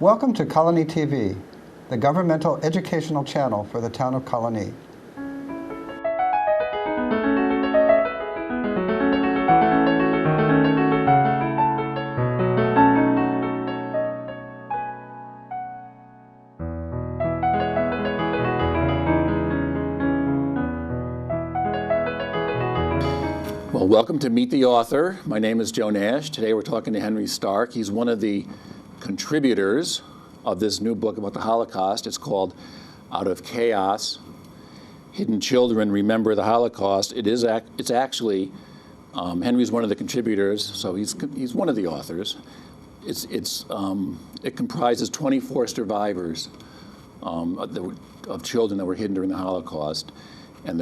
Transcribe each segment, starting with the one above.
Welcome to Colonie TV, the governmental educational channel for the town of Colonie. Well, welcome to Meet the Author. My name is Joe Nash. Today we're talking to Henry Stark. He's one of the contributors of this new book about the Holocaust. It's called Out of Chaos, Hidden Children Remember the Holocaust. It's actually, Henry's one of the contributors, so he's one of the authors. It comprises 24 survivors of children that were hidden during the Holocaust. And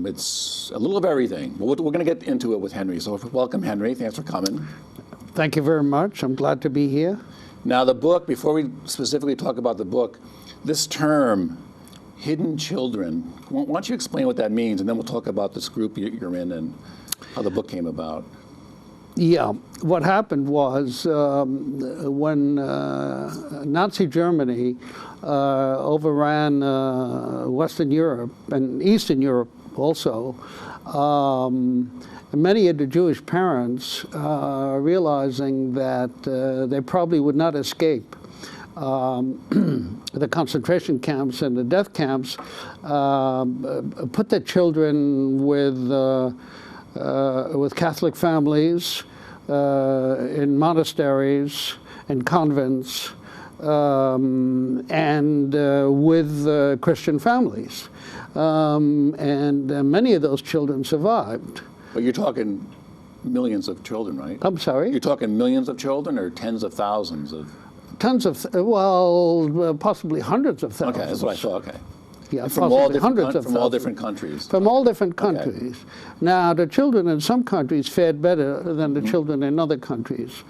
it's a little of everything. We're going to get into it with Henry. So welcome, Henry. Thanks for coming. Thank you very much. I'm glad to be here. Now, the book, before we specifically talk about the book, this term, hidden children, why don't you explain what that means, and then we'll talk about this group you're in and how the book came about. Yeah, what happened was when Nazi Germany overran Western Europe and Eastern Europe also, many of the Jewish parents realizing that they probably would not escape the concentration camps and the death camps, put their children with Catholic families, in monasteries, in convents, and with Christian families. And many of those children survived. But you're talking millions of children, right? I'm sorry? You're talking millions of children or tens of thousands of? Tons of, well, possibly hundreds of thousands. Okay, that's what I thought, okay. Yeah, from all different countries. From all different countries. Okay. Now, the children in some countries fared better than the children in other countries.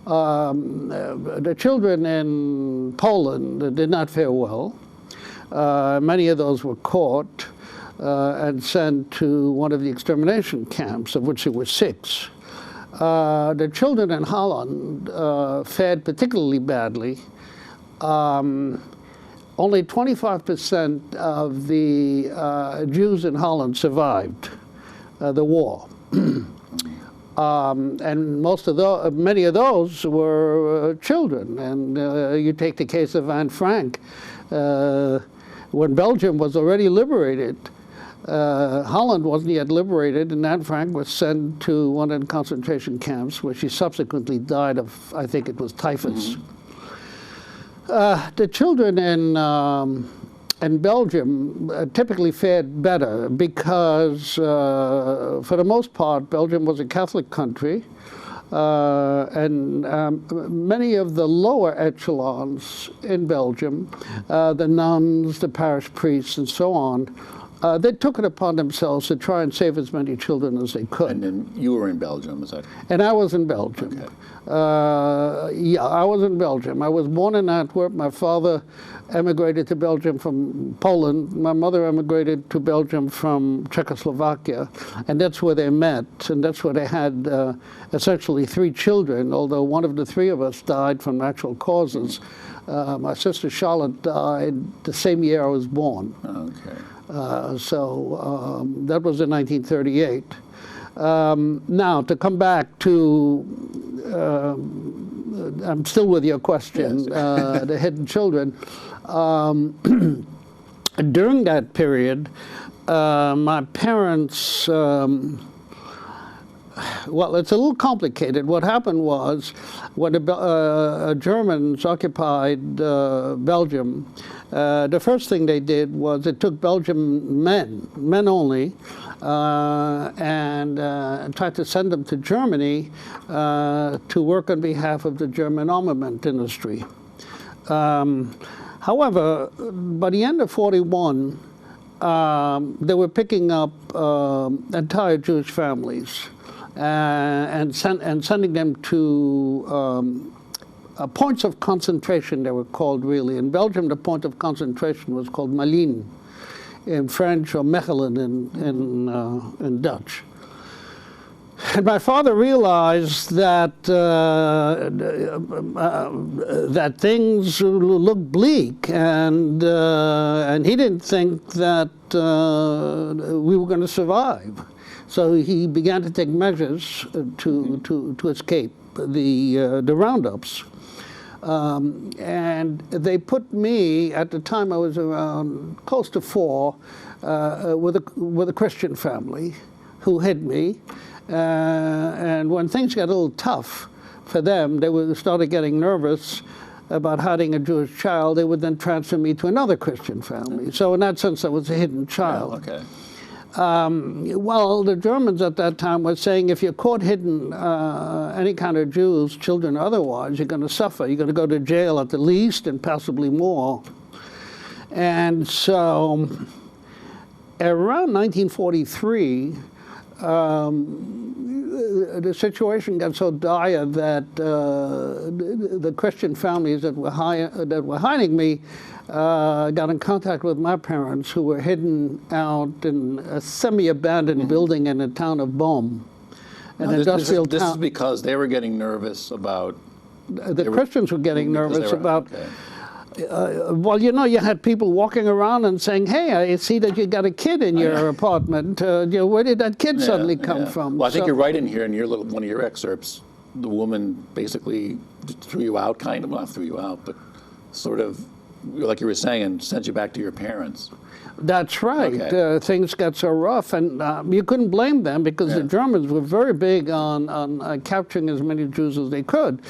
The children in Poland did not fare well. Many of those were caught and sent to one of the extermination camps, of which there were 6. The children in Holland fared particularly badly. Only 25% of the Jews in Holland survived the war. And many of those were children. And you take the case of Anne Frank. When Belgium was already liberated, Holland wasn't yet liberated, and Anne Frank was sent to one of the concentration camps where she subsequently died of, I think it was typhus. Mm-hmm. The children in Belgium typically fared better because, for the most part, Belgium was a Catholic country, and many of the lower echelons in Belgium, the nuns, the parish priests, and so on, they took it upon themselves to try and save as many children as they could. And then you were in Belgium, is that? And I was in Belgium. Okay. Yeah, I was in Belgium. I was born in Antwerp. My father emigrated to Belgium from Poland. My mother emigrated to Belgium from Czechoslovakia. And that's where they met. And that's where they had essentially 3 children, although one of the 3 of us died from natural causes. My sister Charlotte died the same year I was born. Okay. So that was in 1938. Now, to come back to, I'm still with your question, yes. The hidden children. During that period, my parents, well, it's a little complicated. What happened was, when the Germans occupied Belgium, the first thing they did was it took Belgian men only, and tried to send them to Germany to work on behalf of the German armament industry. However, by the end of '41, they were picking up entire Jewish families and sending them to points of concentration, they were called, really. In Belgium, the point of concentration was called Malines in French, or Mechelen in Dutch. And my father realized that that things looked bleak, and he didn't think that we were going to survive. So he began to take measures to escape the roundups. And they put me, at the time I was around close to 4, with a Christian family who hid me. And when things got a little tough for them, they started getting nervous about hiding a Jewish child. They would then transfer me to another Christian family. So in that sense, I was a hidden child. Oh, okay. Well, the Germans at that time were saying if you're caught hidden, any kind of Jews, children or otherwise, you're going to suffer. You're going to go to jail at the least and possibly more. And so around 1943, the situation got so dire that the Christian families that were hiding me got in contact with my parents, who were hidden out in a semi-abandoned building in the town of Bohm, an industrial town. This is because they were getting nervous about... The Christians were getting nervous about... Okay. Well, you know, you had people walking around and saying, hey, I see that you got a kid in your apartment. Where did that kid suddenly come from? Well, I think you're right in here in your one of your excerpts. The woman basically threw you out, kind of, not threw you out, but sort of, like you were saying, and sent you back to your parents. That's right. Okay. Things got so rough, and you couldn't blame them because the Germans were very big on capturing as many Jews as they could.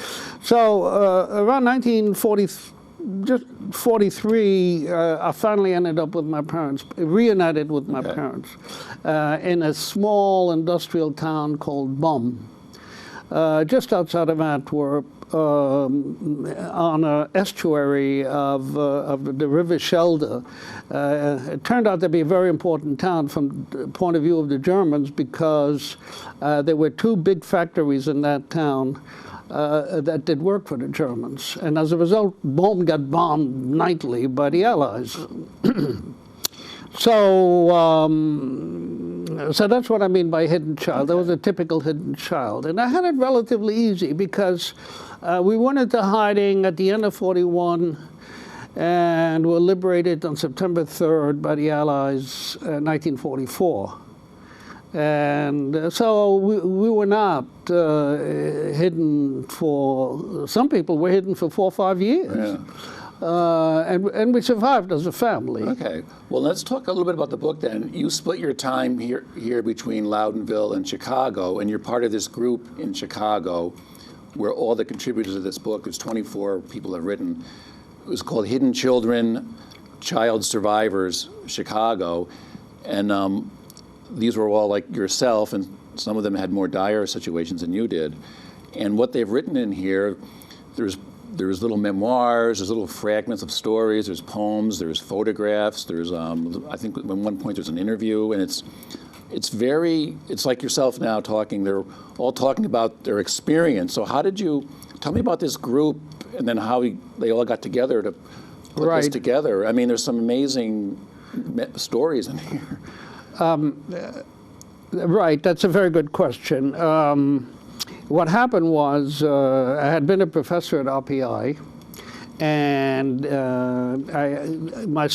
So around 1943, I finally ended up with my parents, reunited with my parents, in a small industrial town called Bohm, just outside of Antwerp, on an estuary of the River Schelde. It turned out to be a very important town from the point of view of the Germans because there were 2 big factories in that town that did work for the Germans. And as a result, Bohm got bombed nightly by the Allies. So that's what I mean by hidden child. I was a typical hidden child. And I had it relatively easy because we went into hiding at the end of '41 and were liberated on September 3rd by the Allies in 1944. And so we were not hidden for, some people were hidden for 4 or 5 years. Yeah. And we survived as a family. Okay. Well, let's talk a little bit about the book then. You split your time here between Loudonville and Chicago, and you're part of this group in Chicago where all the contributors of this book, there's 24 people have written. It was called Hidden Children, Child Survivors, Chicago. And these were all like yourself, and some of them had more dire situations than you did. And what they've written in here, there's little memoirs, there's little fragments of stories, there's poems, there's photographs, there's, I think at one point there's an interview, and it's like yourself now talking, they're all talking about their experience. So how did you, tell me about this group, and then how they all got together to put this together. I mean, there's some amazing stories in here. Right, that's a very good question. What happened was I had been a professor at RPI, and my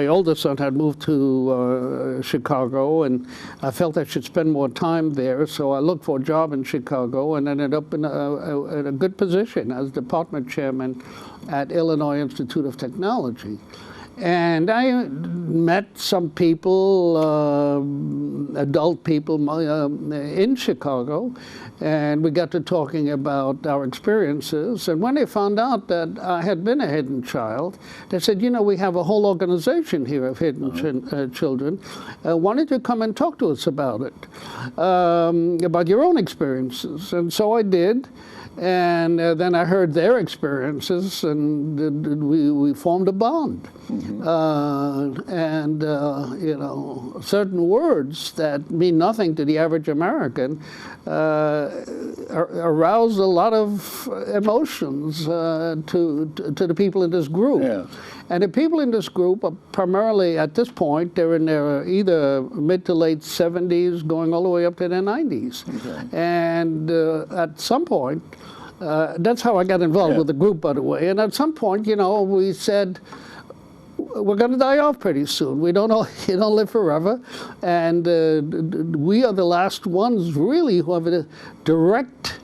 oldest son had moved to Chicago, and I felt I should spend more time there, so I looked for a job in Chicago and ended up in a good position as department chairman at Illinois Institute of Technology. And I met some people, adult people in Chicago, and we got to talking about our experiences. And when they found out that I had been a hidden child, they said, you know, we have a whole organization here of hidden children. Why don't you come and talk to us about it, about your own experiences? And so I did. And then I heard their experiences, and we formed a bond. You know, certain words that mean nothing to the average American arouse a lot of emotions to the people in this group. Yeah. And the people in this group are primarily, at this point, they're in their either mid to late 70s, going all the way up to their 90s. Okay. And at some point, that's how I got involved with the group, by the way. And at some point, you know, we said, we're going to die off pretty soon. We don't know, you don't live forever. And we are the last ones, really, who have a direct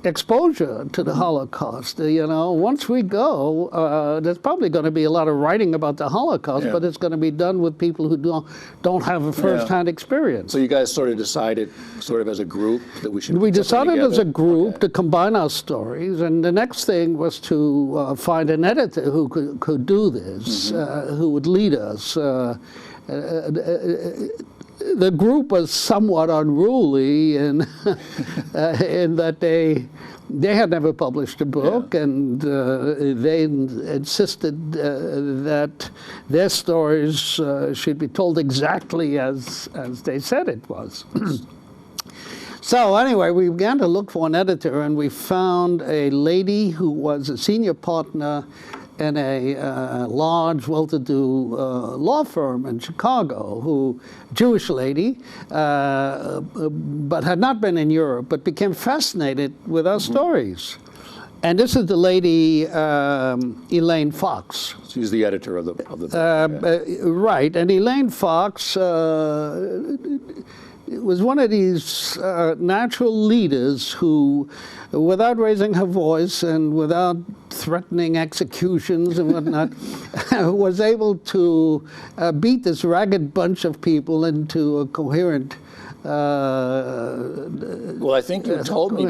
exposure to the Holocaust. You know, once we go, there's probably going to be a lot of writing about the Holocaust, but it's going to be done with people who don't have a first-hand experience. So you guys sort of decided, sort of as a group, that we should. We decided together? as a group to combine our stories, and the next thing was to find an editor who could do this, who would lead us. The group was somewhat unruly in that they had never published a book, and they insisted that their stories should be told exactly as they said it was. So anyway, we began to look for an editor, and we found a lady who was a senior partner in a large, well-to-do law firm in Chicago, Jewish lady, but had not been in Europe, but became fascinated with our stories. And this is the lady, Elaine Fox. She's the editor of the book. Right, and Elaine Fox was one of these natural leaders who, without raising her voice and without threatening executions and whatnot, was able to beat this ragged bunch of people into a coherent. Well, I think you told me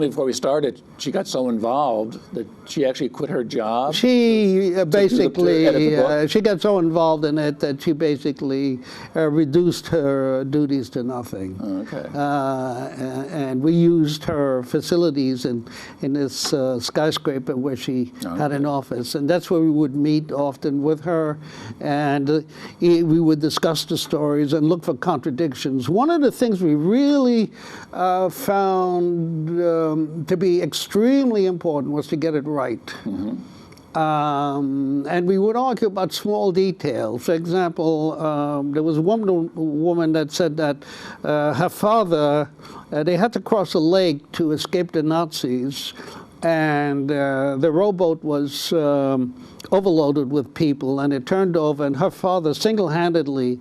before we started, she got so involved that she actually quit her job. She basically, edit the book? she got so involved in it that she basically reduced her duties to nothing. Okay. And we used her facilities in this skyscraper where she had an office. And that's where we would meet often with her. And we would discuss the stories and look for contradictions. One of the things we really found to be extremely important was to get it right. And we would argue about small details. For example, there was one woman that said that her father, they had to cross a lake to escape the Nazis, and the rowboat was overloaded with people, and it turned over, and her father single-handedly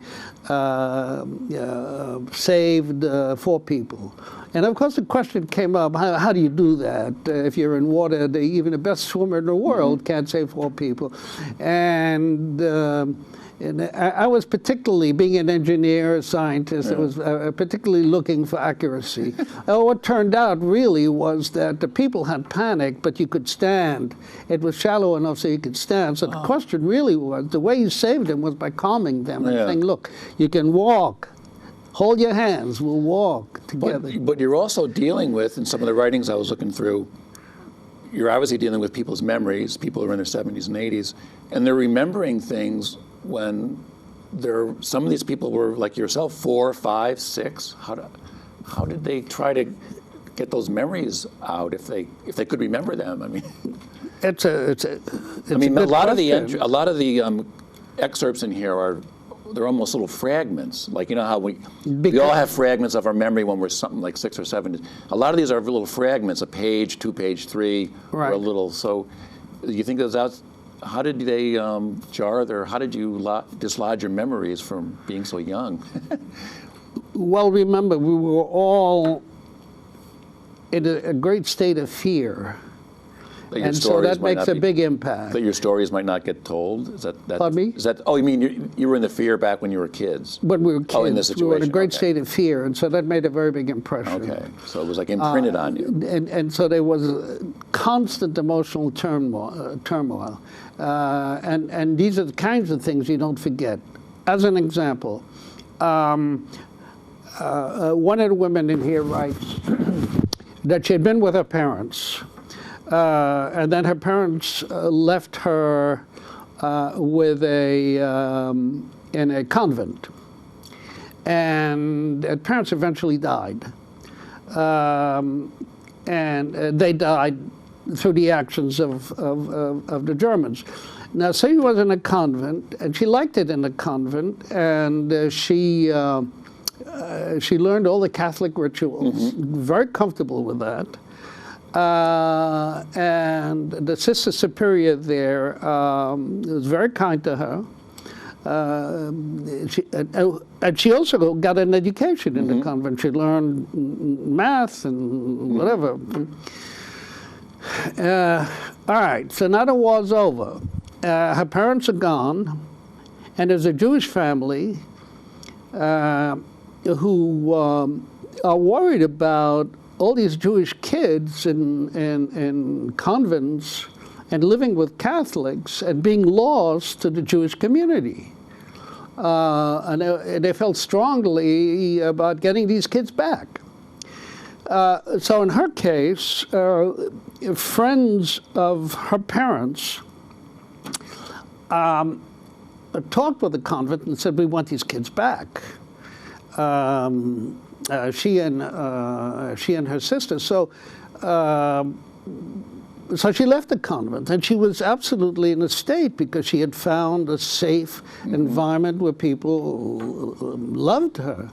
saved 4 people. And of course the question came up, how do you do that? If you're in water, even the best swimmer in the world can't save 4 people. And I was particularly, being an engineer, a scientist, I was particularly looking for accuracy. What turned out really was that the people had panicked, but you could stand. It was shallow enough so you could stand. So the question really was, the way you saved them was by calming them and saying, look, you can walk. Hold your hands, we'll walk together. But you're also dealing with, in some of the writings I was looking through, you're obviously dealing with people's memories. People are in their 70s and 80s, and they're remembering things when some of these people were like yourself, 4, 5, 6. How did they try to get those memories out if they could remember them? I mean, it's a lot of the excerpts in here they're almost little fragments. Like, you know how we all have fragments of our memory when we're something like 6 or 7. A lot of these are little fragments, a page, 2 page, 3, or a little. So, you think those out? How did they jar how did you dislodge your memories from being so young? Well, remember, we were all in a great state of fear. And so that makes a big impact. That your stories might not get told? Is that Pardon me? Is that, you mean you were in the fear back when you were kids? When we were kids, in this situation. we were in a great state of fear, and so that made a very big impression. Okay, so it was like imprinted on you. And so there was a constant emotional turmoil. And these are the kinds of things you don't forget. As an example, one of the women in here writes, that she had been with her parents, and then her parents left her with in a convent, and her parents eventually died, and they died through the actions of the Germans. Now, so she was in a convent, and she liked it in a convent, and she learned all the Catholic rituals, very comfortable with that. And the Sister Superior there was very kind to her. And she also got an education in the convent. She learned math and whatever. All right, so now the war's over. Her parents are gone, and there's a Jewish family who are worried about all these Jewish kids in convents and living with Catholics and being lost to the Jewish community. And they felt strongly about getting these kids back. So in her case, friends of her parents talked with the convent and said, we want these kids back. She and her sister. So she left the convent, and she was absolutely in a state because she had found a safe environment where people loved her.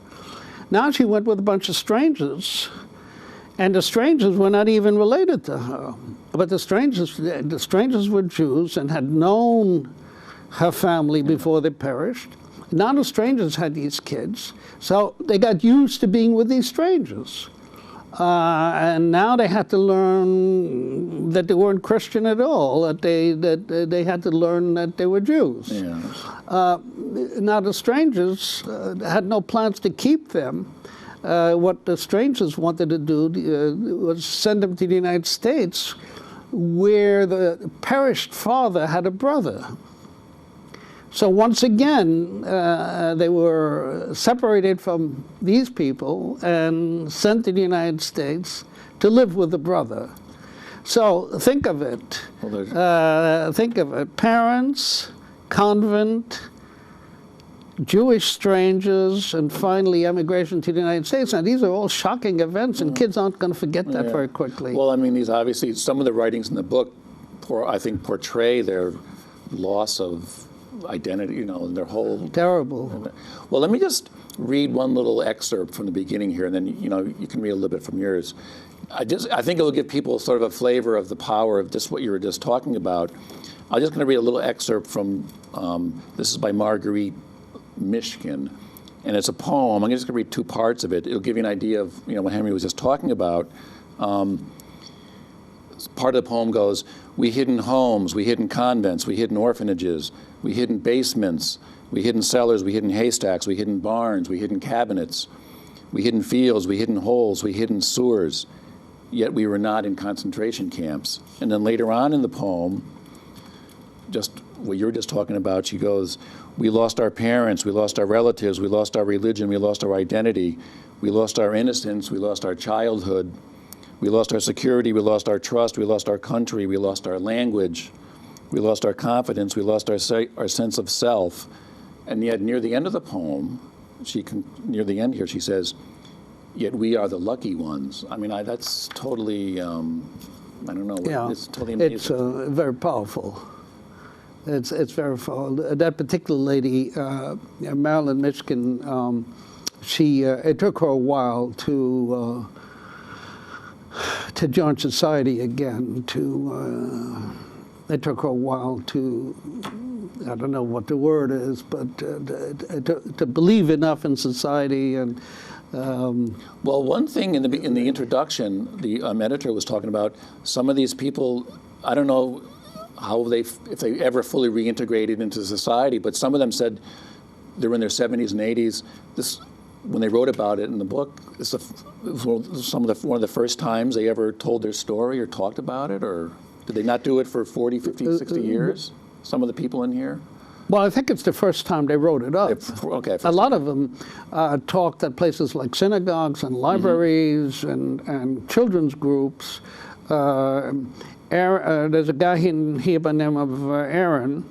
Now she went with a bunch of strangers, and the strangers were not even related to her. But the strangers were Jews and had known her family before they perished. Now the strangers had these kids, so they got used to being with these strangers. And now they had to learn that they weren't Christian at all, that they had to learn that they were Jews. Yeah. Now the strangers had no plans to keep them. What the strangers wanted to do was send them to the United States, where the perished father had a brother. So once again, they were separated from these people and sent to the United States to live with the brother. So think of it. Think of it. Parents, convent, Jewish strangers, and finally emigration to the United States. Now, these are all shocking events, and kids aren't going to forget that very quickly. Well, I mean, these obviously, some of the writings in the book, I think, portray their loss of identity, and their whole... Terrible. Well, let me just read one little excerpt from the beginning here, and then, you can read a little bit from yours. I think it will give people sort of a flavor of the power of just what you were just talking about. I'm just going to read a little excerpt from, this is by Marguerite Mishkin, and it's a poem. I'm just going to read two parts of it. It'll give you an idea of, what Henry was just talking about. Part of the poem goes, we hid in homes, we hid in convents, we hid in orphanages, we hid in basements, we hid in cellars, we hid in haystacks, we hid in barns, we hid in cabinets, we hid in fields, we hid in holes, we hid in sewers, yet we were not in concentration camps. And then later on in the poem, just what you were just talking about, she goes, we lost our parents, we lost our relatives, we lost our religion, we lost our identity, we lost our innocence, we lost our childhood, we lost our security, we lost our trust, we lost our country, we lost our language, we lost our confidence, we lost our sense of self. And yet near the end of the poem, near the end here, she says, yet we are the lucky ones. I mean, that's totally, I don't know, it's totally amazing. It's very powerful. It's very powerful. That particular lady, Marilyn Mishkin, it took her a while to join society again. It took her a while to, I don't know what the word is, but to believe enough in society. And well, one thing in the introduction, the editor was talking about some of these people. I don't know if they ever fully reintegrated into society, but some of them said they're in their 70s and 80s. When they wrote about it in the book, it's one of the first times they ever told their story or talked about it, or did they not do it for 40, 50, 60 years? Some of the people in here? Well, I think it's the first time they wrote it up. Okay. A lot of them talked at places like synagogues and libraries and children's groups. There's a guy here by the name of Aaron,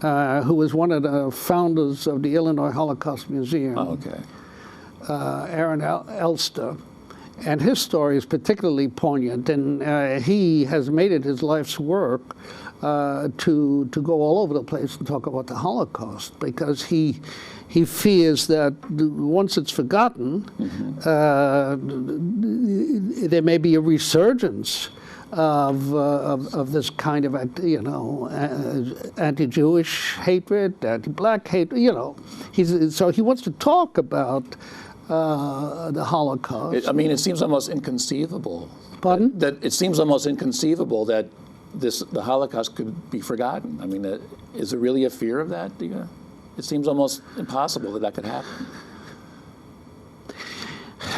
who was one of the founders of the Illinois Holocaust Museum. Oh, okay. Aaron Elster. And his story is particularly poignant, and he has made it his life's work to go all over the place and talk about the Holocaust, because he fears that once it's forgotten, there may be a resurgence of this kind of anti-Jewish hatred, anti-black hatred. So he wants to talk about the Holocaust. It seems almost inconceivable. Pardon? That it seems almost inconceivable that the Holocaust could be forgotten. I mean, is there really a fear of that? It seems almost impossible that could happen.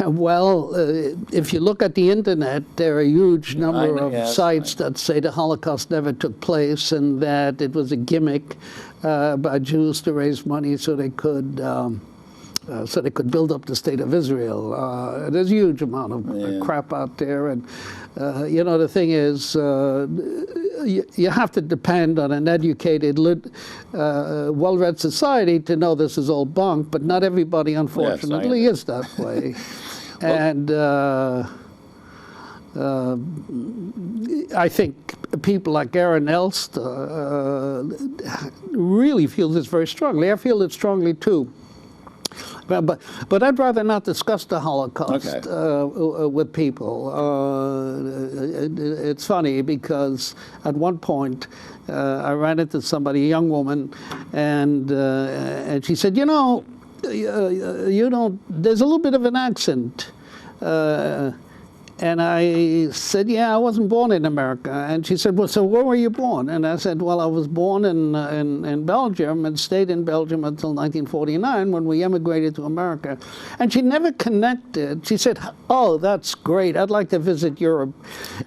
Well, if you look at the internet, there are a huge number of sites that say the Holocaust never took place and that it was a gimmick by Jews to raise money so they could build up the state of Israel. There's a huge amount of crap out there, and the thing is, you have to depend on an educated, well-read society to know this is all bunk, but not everybody, unfortunately, is that way. And I think people like Aaron Elster really feel this very strongly. I feel it strongly, too. But I'd rather not discuss the Holocaust with people. It's funny because at one point I ran into somebody, a young woman, and she said, you don't. There's a little bit of an accent. And I said, yeah, I wasn't born in America. And she said, well, so where were you born? And I said, well, I was born in Belgium and stayed in Belgium until 1949 when we emigrated to America. And she never connected. She said, oh, that's great. I'd like to visit Europe.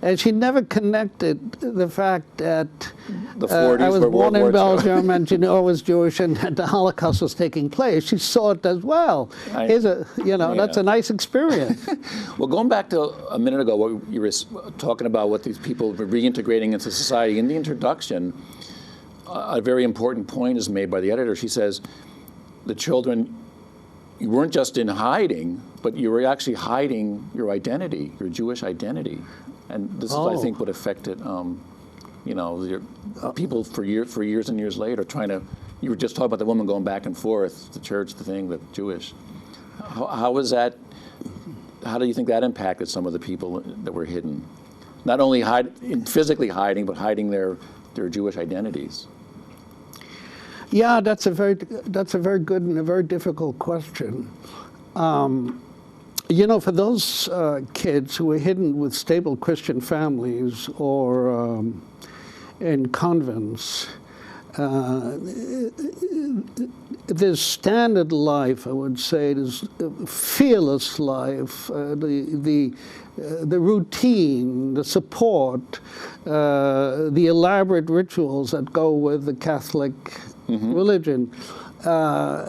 And she never connected the fact that I was born in Belgium and I was Jewish and the Holocaust was taking place. She saw it as well. That's a nice experience. Well, going back to a minute ago, what you were talking about, what these people were reintegrating into society. In the introduction, a very important point is made by the editor. She says, the children, you weren't just in hiding, but you were actually hiding your identity, your Jewish identity. And this is, I think, what affected, people for years and years later you were just talking about the woman going back and forth, the church, the thing, the Jewish. How was that? How do you think that impacted some of the people that were hidden? Not only physically hiding, but hiding their Jewish identities. Yeah, that's a very good and a very difficult question. For those kids who were hidden with stable Christian families or in convents, this standard life, I would say, this fearless life, the routine, the support, the elaborate rituals that go with the Catholic religion,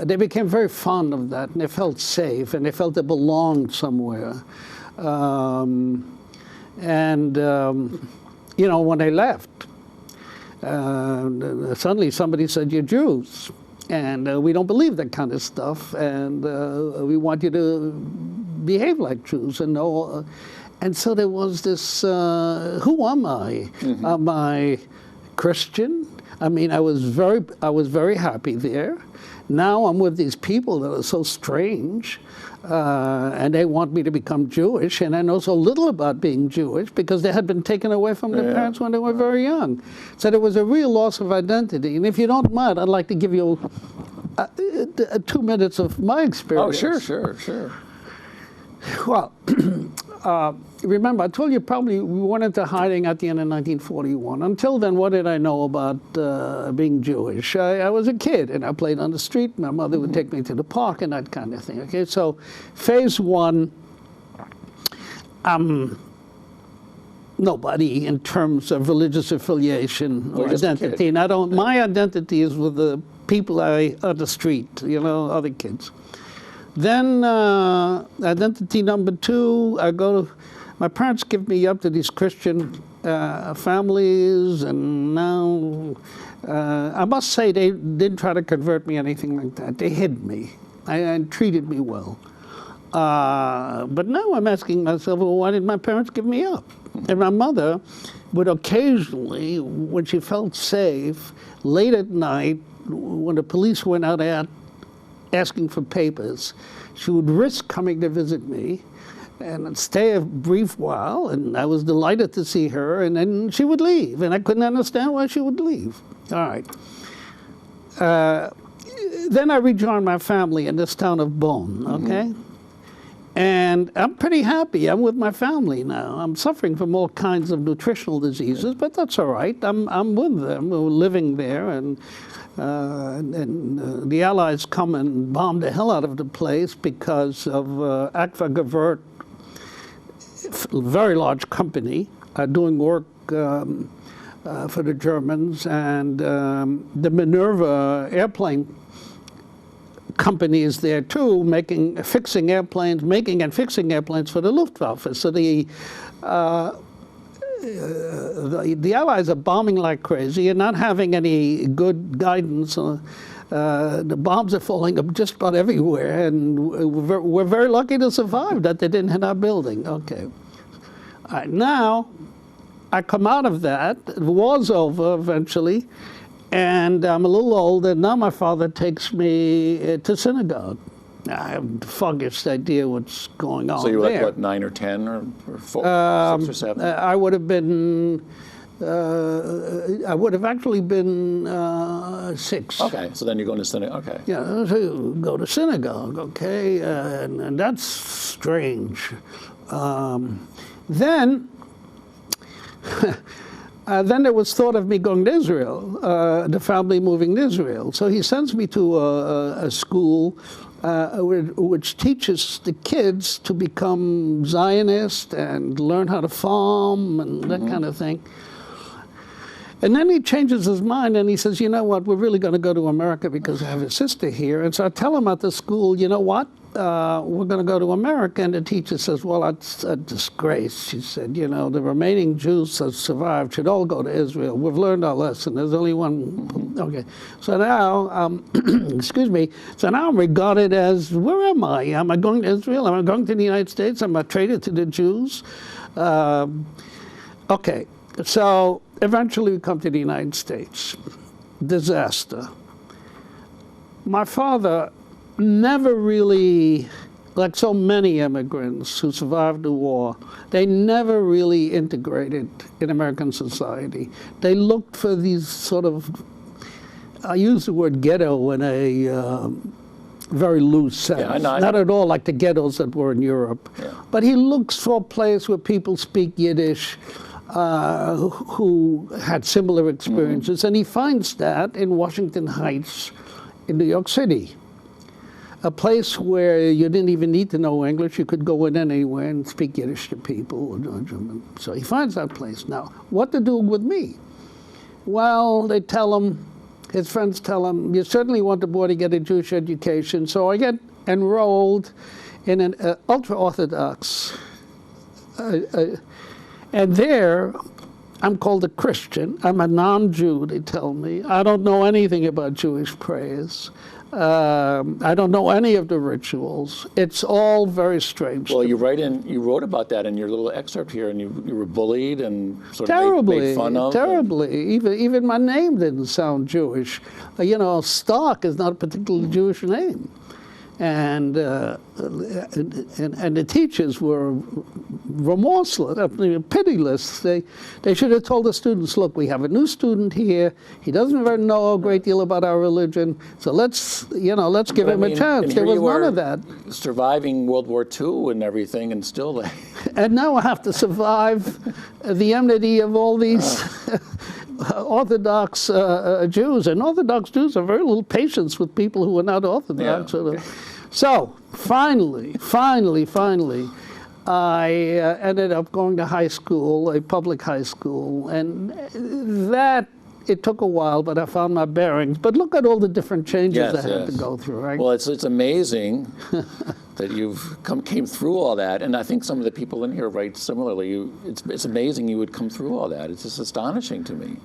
they became very fond of that, and they felt safe, and they felt they belonged somewhere. When they left, suddenly somebody said, you're Jews, and we don't believe that kind of stuff, and we want you to behave like Jews and know. And so there was this, who am I? Am I Christian? I mean, I was very happy there. Now I'm with these people that are so strange, and they want me to become Jewish, and I know so little about being Jewish because they had been taken away from their parents when they were very young. So there was a real loss of identity. And if you don't mind, I'd like to give you 2 minutes of my experience. Oh, sure. Well, remember, I told you probably we went into hiding at the end of 1941. Until then, what did I know about being Jewish? I was a kid, and I played on the street. My mother would take me to the park and that kind of thing. Okay, so phase one, nobody in terms of religious affiliation or identity. And my identity is with the people on the street, you know, other kids. Then identity number 2, my parents give me up to these Christian families, and now I must say they didn't try to convert me, anything like that. They hid me and treated me well. But now I'm asking myself, well, why did my parents give me up? And my mother would occasionally, when she felt safe, late at night, when the police went out asking for papers, she would risk coming to visit me and stay a brief while, and I was delighted to see her, and then she would leave, and I couldn't understand why she would leave. All right. Then I rejoined my family in this town of Bonn, okay? And I'm pretty happy. I'm with my family now. I'm suffering from all kinds of nutritional diseases, but that's all right. I'm with them. We're living there, and the Allies come and bomb the hell out of the place because of Aqua Gewurt, very large company, doing work for the Germans, and the Minerva airplane company is there too, making and fixing airplanes for the Luftwaffe. So the Allies are bombing like crazy and not having any good guidance. The bombs are falling up just about everywhere, and we're very lucky to survive that they didn't hit our building. Okay. All right, now I come out of that. The war's over eventually, and I'm a little older. Now my father takes me to synagogue. I have the foggiest idea what's going on. So you were there. like, what, 9 or 10 or 4, 6 or 7? I would have been, I would have actually been 6. Okay, so then you're going to synagogue. Okay. Yeah, so you go to synagogue, okay, and that's strange. Then there was thought of me going to Israel, the family moving to Israel. So he sends me to a school which teaches the kids to become Zionist and learn how to farm and that kind of thing. And then he changes his mind and he says, you know what, we're really going to go to America because I have a sister here. And so I tell him at the school, you know what, we're going to go to America. And the teacher says, well, that's a disgrace. She said, you know, the remaining Jews that survived should all go to Israel. We've learned our lesson. There's only one. Okay. So now, excuse me, so now I'm regarded as, where am I? Am I going to Israel? Am I going to the United States? Am I traded to the Jews? Okay. So eventually we come to the United States. Disaster. My father never really, like so many immigrants who survived the war, they never really integrated in American society. They looked for these sort of, I use the word ghetto in a very loose sense. Yeah, not at all like the ghettos that were in Europe. Yeah. But he looks for a place where people speak Yiddish, who had similar experiences, and he finds that in Washington Heights in New York City. A place where you didn't even need to know English. You could go in anywhere and speak Yiddish to people. So he finds that place. Now, what to do with me? Well, they tell him, his friends tell him, you certainly want the boy to get a Jewish education. So I get enrolled in an ultra-Orthodox, and there I'm called a Christian. I'm a non-Jew, they tell me. I don't know anything about Jewish prayers. I don't know any of the rituals. It's all very strange. Well, you wrote about that in your little excerpt here, and you were bullied and sort of made fun of. Terribly. Even my name didn't sound Jewish. You know, Stark is not a particularly Jewish name. And the teachers were remorseless, pitiless. They should have told the students, look, we have a new student here. He doesn't even know a great deal about our religion. So let's give him a chance. There was none of that. Surviving World War II and everything, and still. And now I have to survive the enmity of all these Orthodox Jews. And Orthodox Jews have very little patience with people who are not Orthodox. Yeah. So finally, I ended up going to high school, a public high school, and that it took a while, but I found my bearings. But look at all the different changes Yes, I had to yes. go through, right? Well, it's amazing that you've came through all that, and I think some of the people in here write similarly. It's amazing you would come through all that. It's just astonishing to me.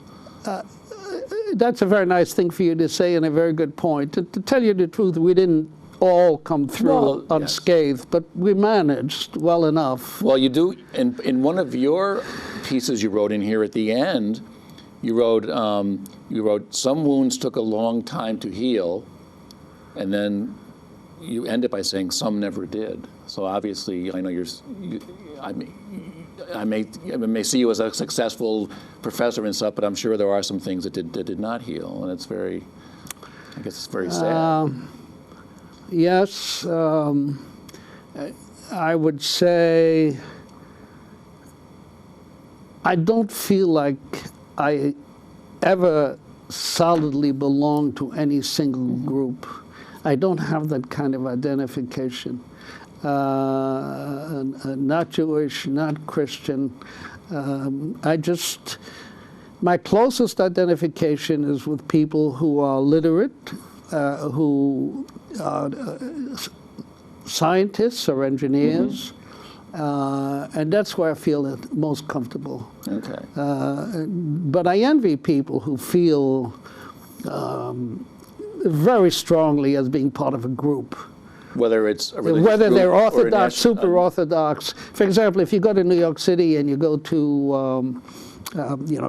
That's a very nice thing for you to say, and a very good point. To tell you the truth, we didn't all come through Well, yes. unscathed, but we managed well enough. Well, you do. In one of your pieces you wrote in here at the end, you wrote some wounds took a long time to heal, and then you end it by saying some never did. So obviously, I know I may see you as a successful professor and stuff, but I'm sure there are some things that did not heal, and it's I guess it's very sad. Yes, I would say I don't feel like I ever solidly belong to any single group. I don't have that kind of identification. Not Jewish, not Christian. My closest identification is with people who are literate, who are scientists or engineers, and that's where I feel most comfortable. Okay. But I envy people who feel very strongly as being part of a group. Whether it's a religious Whether group they're or a Orthodox, super Orthodox. For example, if you go to New York City and you go to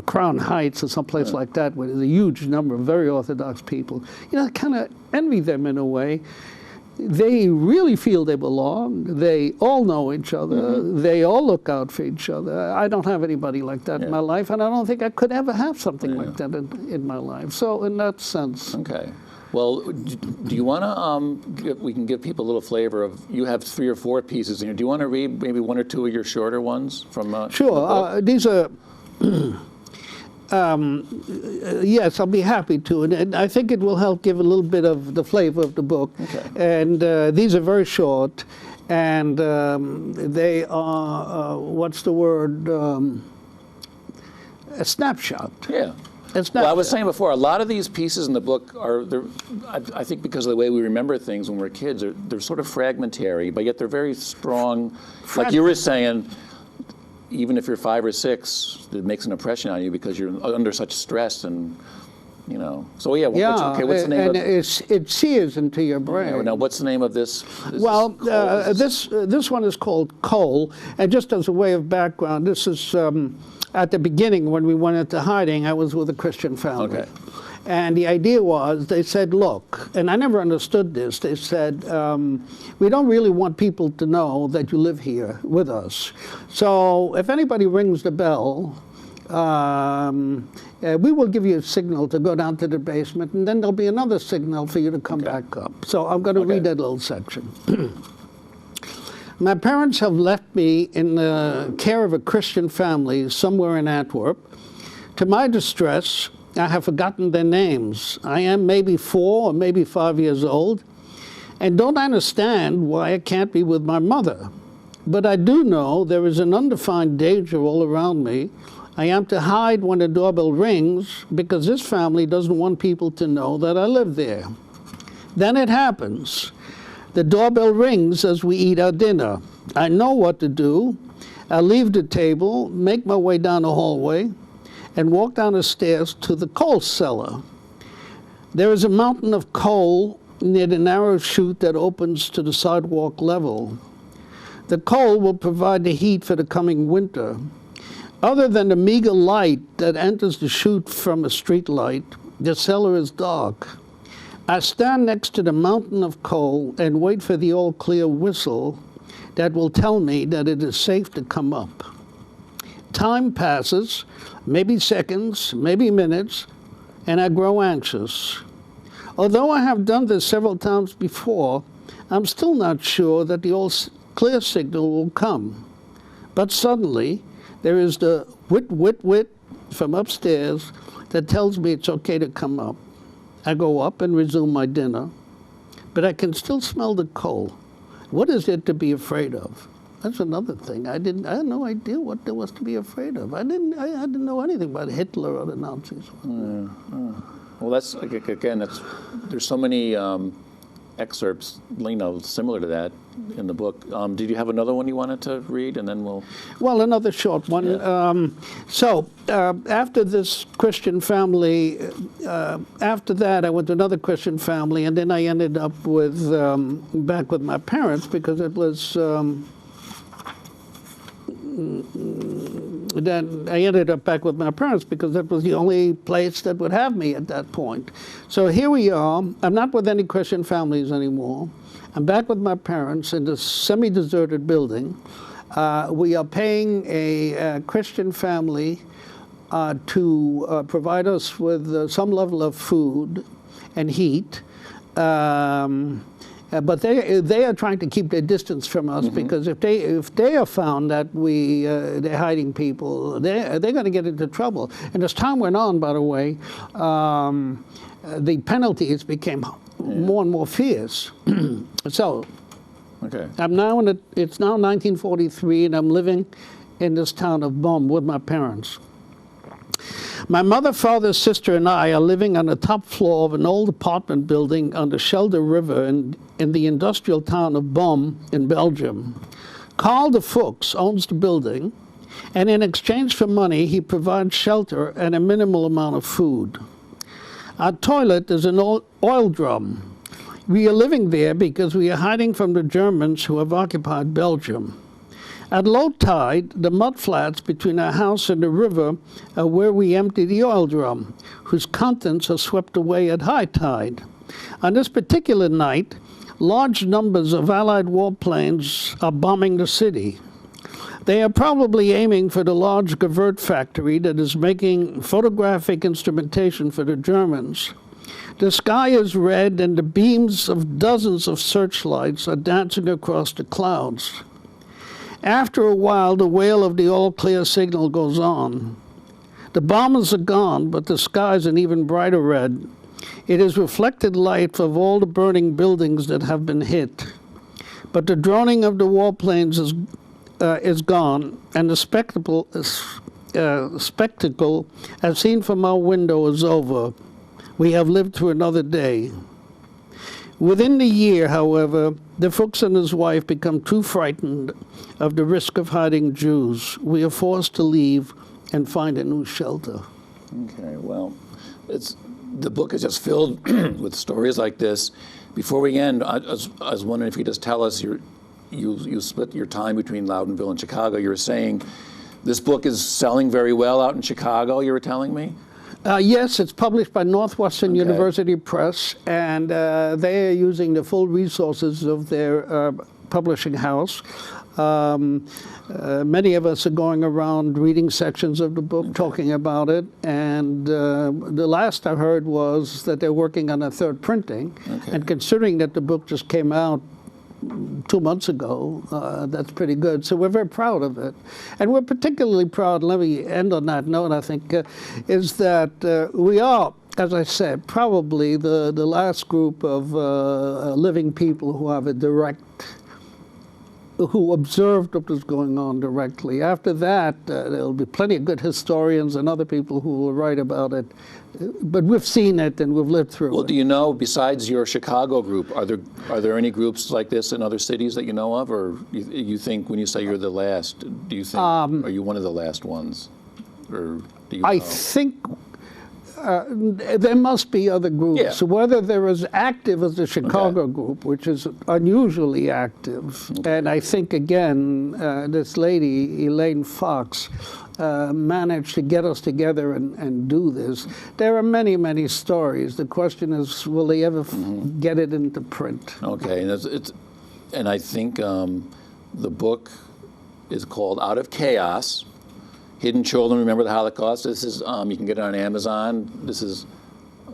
Crown Heights or someplace like that, where there's a huge number of very Orthodox people, I kind of envy them in a way. They really feel they belong. They all know each other. They all look out for each other. I don't have anybody like that in my life, and I don't think I could ever have something like that in my life. So in that sense. Okay. Well, do you want to, we can give people a little flavor of, you have 3 or 4 pieces in here. Do you want to read maybe 1 or 2 of your shorter ones from Sure. These are, yes, I'll be happy to. And I think it will help give a little bit of the flavor of the book. Okay. And these are very short. And they are, what's the word, a snapshot. Yeah. Well, I was saying before, a lot of these pieces in the book I think because of the way we remember things when we're kids, they're sort of fragmentary, but yet they're very strong. Like you were saying, even if you're 5 or 6, it makes an impression on you because you're under such stress and, So yeah, what's the name of it? It sears into your brain. Now, what's the name of this? This one is called Coal, and just as a way of background, this is at the beginning when we went into hiding. I was with a Christian family. Okay. And the idea was, they said, look, and I never understood this, they said, we don't really want people to know that you live here with us. So if anybody rings the bell, we will give you a signal to go down to the basement, and then there'll be another signal for you to come back up. So I'm going to read that little section. My parents have left me in the care of a Christian family somewhere in Antwerp. To my distress, I have forgotten their names. I am maybe 4 or maybe 5 years old, and don't understand why I can't be with my mother. But I do know there is an undefined danger all around me. I am to hide when the doorbell rings because this family doesn't want people to know that I live there. Then it happens. The doorbell rings as we eat our dinner. I know what to do. I leave the table, make my way down the hallway, and walk down the stairs to the coal cellar. There is a mountain of coal near the narrow chute that opens to the sidewalk level. The coal will provide the heat for the coming winter. Other than the meager light that enters the chute from a street light, the cellar is dark. I stand next to the mountain of coal and wait for the all-clear whistle that will tell me that it is safe to come up. Time passes, maybe seconds, maybe minutes, and I grow anxious. Although I have done this several times before, I'm still not sure that the all-clear signal will come. But suddenly, there is the whit, whit, whit from upstairs that tells me it's okay to come up. I go up and resume my dinner, but I can still smell the coal. What is it to be afraid of? That's another thing. I had no idea what there was to be afraid of. I didn't know anything about Hitler or the Nazis. Well, that's again. There's so many excerpts, similar to that in the book. Did you have another one you wanted to read, and then we'll? Well, another short one. Yeah. After this Christian family, after that, I went to another Christian family, and then I ended up back with my parents because it was. Then I ended up back with my parents because that was the only place that would have me at that point. So here we are. I'm not with any Christian families anymore. I'm back with my parents in this semi-deserted building. We are paying a Christian family to provide us with some level of food and heat. But they are trying to keep their distance from us because if they are found that they're hiding people, they're going to get into trouble. And as time went on, by the way, the penalties became more and more fierce. So Okay. it's now 1943, and I'm living in this town of Bohm with my parents. My mother, father, sister, and I are living on the top floor of an old apartment building on the Schelde River in the industrial town of Bohm in Belgium. Carl de Fuchs owns the building, and in exchange for money, he provides shelter and a minimal amount of food. Our toilet is an oil drum. We are living there because we are hiding from the Germans who have occupied Belgium. At low tide, the mud flats between our house and the river are where we empty the oil drum, whose contents are swept away at high tide. On this particular night, large numbers of Allied warplanes are bombing the city. They are probably aiming for the large Gewurt factory that is making photographic instrumentation for the Germans. The sky is red, and the beams of dozens of searchlights are dancing across the clouds. After a while, the wail of the all-clear signal goes on. The bombers are gone, but the sky's an even brighter red. It is reflected light of all the burning buildings that have been hit. But the droning of the warplanes is gone, and the spectacle, as seen from our window, is over. We have lived through another day. Within the year, however, de Fuchs and his wife become too frightened of the risk of hiding Jews. We are forced to leave and find a new shelter. Okay, well, the book is just filled with stories like this. Before we end, I was wondering if you could just tell us, you split your time between Loudonville and Chicago. You were saying this book is selling very well out in Chicago, you were telling me? Yes, it's published by Northwestern University Press, and they are using the full resources of their publishing house. Many of us are going around reading sections of the book, talking about it, and the last I heard was that they're working on a third printing, and considering that the book just came out 2 months ago, that's pretty good. So we're very proud of it. And we're particularly proud, let me end on that note, I think, is that we are, as I said, probably the last group of living people who have who observed what was going on directly. After that, there'll be plenty of good historians and other people who will write about it. But we've seen it and we've lived through it. Well, do you know, besides your Chicago group, are there any groups like this in other cities that you know of? Or you think, when you say you're the last, do you think, are you one of the last ones? Or do you know? I think there must be other groups. Yeah. So whether they're as active as the Chicago group, which is unusually active, and I think, again, this lady, Elaine Fox, managed to get us together and do this. There are many, many stories. The question is, will they ever get it into print? Okay, and I think the book is called Out of Chaos, Hidden Children Remember the Holocaust. This is, you can get it on Amazon. This is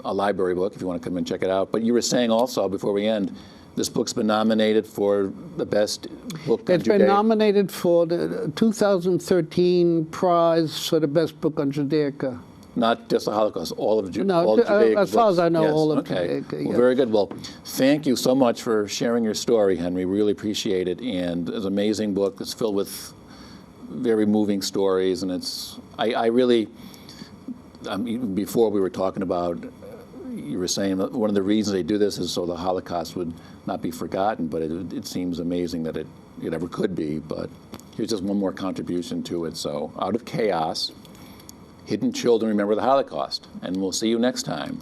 a library book if you want to come and check it out. But you were saying also, before we end, this book's been nominated for the best book on It's been nominated for the 2013 prize for the best book on Judaica. Not just the Holocaust, all of No, all Judaic as far as I know, yes. all of okay. Judaic, Well, yes. very good. Well, thank you so much for sharing your story, Henry. Really appreciate it. And it's an amazing book. It's filled with very moving stories, and I really, even before we were talking about, you were saying that one of the reasons they do this is so the Holocaust would not be forgotten, but it seems amazing that it ever could be. But here's just one more contribution to it. So, out of chaos, hidden children remember the Holocaust. And we'll see you next time.